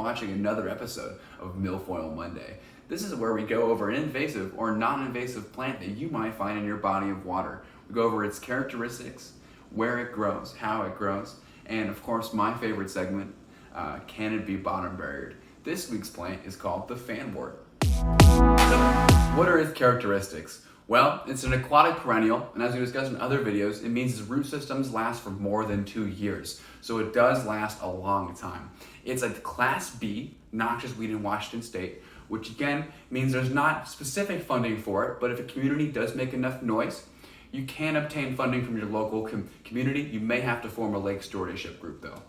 watching another episode of Milfoil Monday. This is where we go over an invasive or non-invasive plant that you might find in your body of water. We go over its characteristics, where it grows, how it grows, and of course my favorite segment, can it be bottom barriered? This week's plant is called the Fanwort. So, what are its characteristics? Well, it's an aquatic perennial, and as we discussed in other videos, it means its root systems last for more than 2 years. So it does last a long time. It's a Class B noxious weed in Washington State, which again means there's not specific funding for it, but if a community does make enough noise, you can obtain funding from your local community. You may have to form a lake stewardship group though.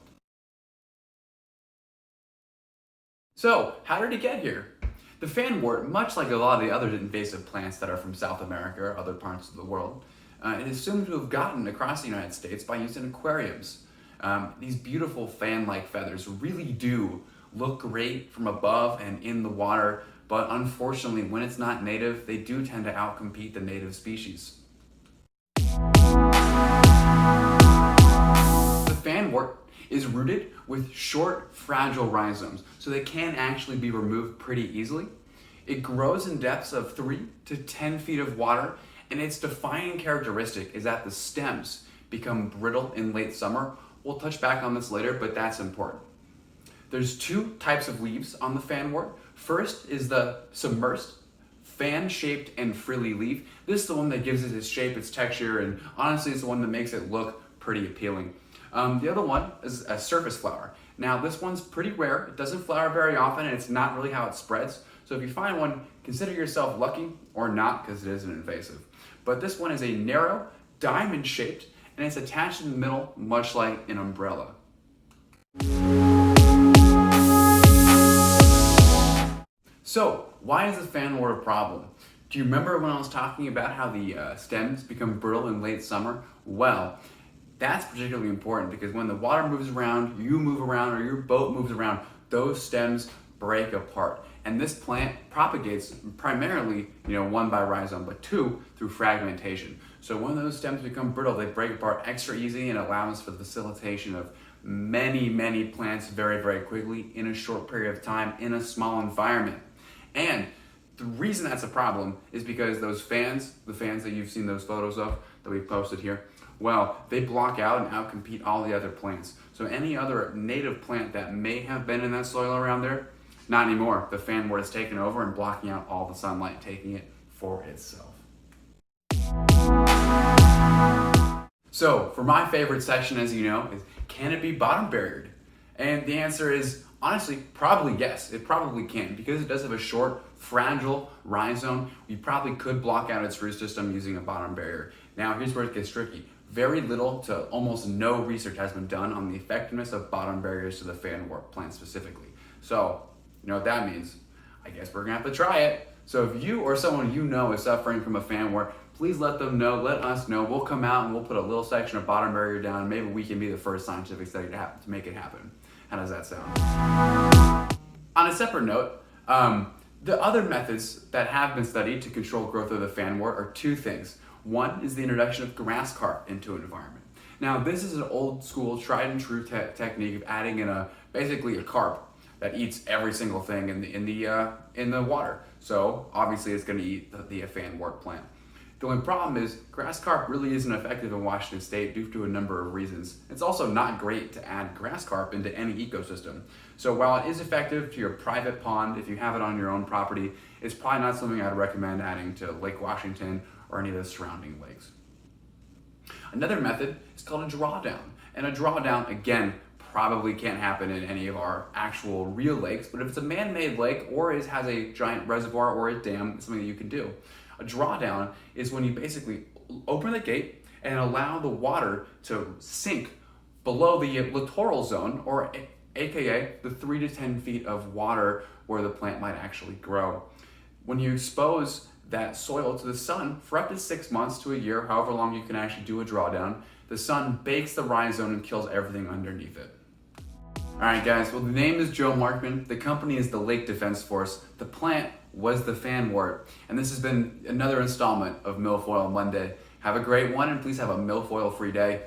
So, how did it get here? The fanwort, much like a lot of the other invasive plants that are from South America or other parts of the world, it is assumed to have gotten across the United States by using aquariums. These beautiful fan-like feathers really do look great from above and in the water, but unfortunately when it's not native, they do tend to outcompete the native species. The fanwort is rooted with short, fragile rhizomes, so they can actually be removed pretty easily. It grows in depths of 3 to 10 feet of water, and its defining characteristic is that the stems become brittle in late summer. We'll touch back on this later, but that's important. There's 2 types of leaves on the fanwort. First is the submersed, fan-shaped and frilly leaf. This is the one that gives it its shape, its texture, and honestly it's the one that makes it look pretty appealing. The other one is a surface flower. Now this one's pretty rare, it doesn't flower very often, and it's not really how it spreads. So if you find one, consider yourself lucky, or not, because it isn't invasive. But this one is a narrow, diamond shaped, and it's attached in the middle, much like an umbrella. So, why is the fanwort a problem? Do you remember when I was talking about how the stems become brittle in late summer? Well, that's particularly important because when the water moves around, you move around, or your boat moves around, those stems break apart. And this plant propagates primarily, 1 by rhizome, but 2 through fragmentation. So when those stems become brittle, they break apart extra easy and allows for the facilitation of many plants very, very quickly in a short period of time in a small environment. And the reason that's a problem is because those fans, the fans that you've seen those photos of that we've posted here, well, they block out and outcompete all the other plants. So any other native plant that may have been in that soil around there, not anymore. The fanwort is taken over and blocking out all the sunlight, taking it for itself. So, for my favorite section, as you know, is can it be bottom barriered? And the answer is, honestly, probably yes. It probably can, because it does have a short, fragile rhizome. You probably could block out its root system using a bottom barrier. Now, here's where it gets tricky. Very little to almost no research has been done on the effectiveness of bottom barriers to the fanwort plant specifically. So, you know what that means? I guess we're gonna have to try it. So if you or someone you know is suffering from a fanwort, please let them know, let us know. We'll come out and we'll put a little section of bottom barrier down, and maybe we can be the first scientific study to make it happen. How does that sound? On a separate note, the other methods that have been studied to control growth of the fanwort are 2 things. One is the introduction of grass carp into an environment. Now this is an old school, tried and true technique of adding in basically a carp that eats every single thing in the water. So obviously it's going to eat the fanwort plant. The only problem is grass carp really isn't effective in Washington State due to a number of reasons. It's also not great to add grass carp into any ecosystem. So while it is effective to your private pond, if you have it on your own property, it's probably not something I'd recommend adding to Lake Washington or any of the surrounding lakes. Another method is called a drawdown. And a drawdown, again, probably can't happen in any of our actual real lakes, but if it's a man-made lake or it has a giant reservoir or a dam, it's something that you can do. A drawdown is when you basically open the gate and allow the water to sink below the littoral zone, or aka the 3 to 10 feet of water where the plant might actually grow. When you expose that soil to the sun for up to 6 months to a year, however long you can actually do a drawdown, the sun bakes the rhizome and kills everything underneath it. Alright guys, well the name is Joe Markman, the company is the Lake Defense Force, the plant was the fanwort, and this has been another installment of Milfoil Monday. Have a great one, and please have a milfoil free day.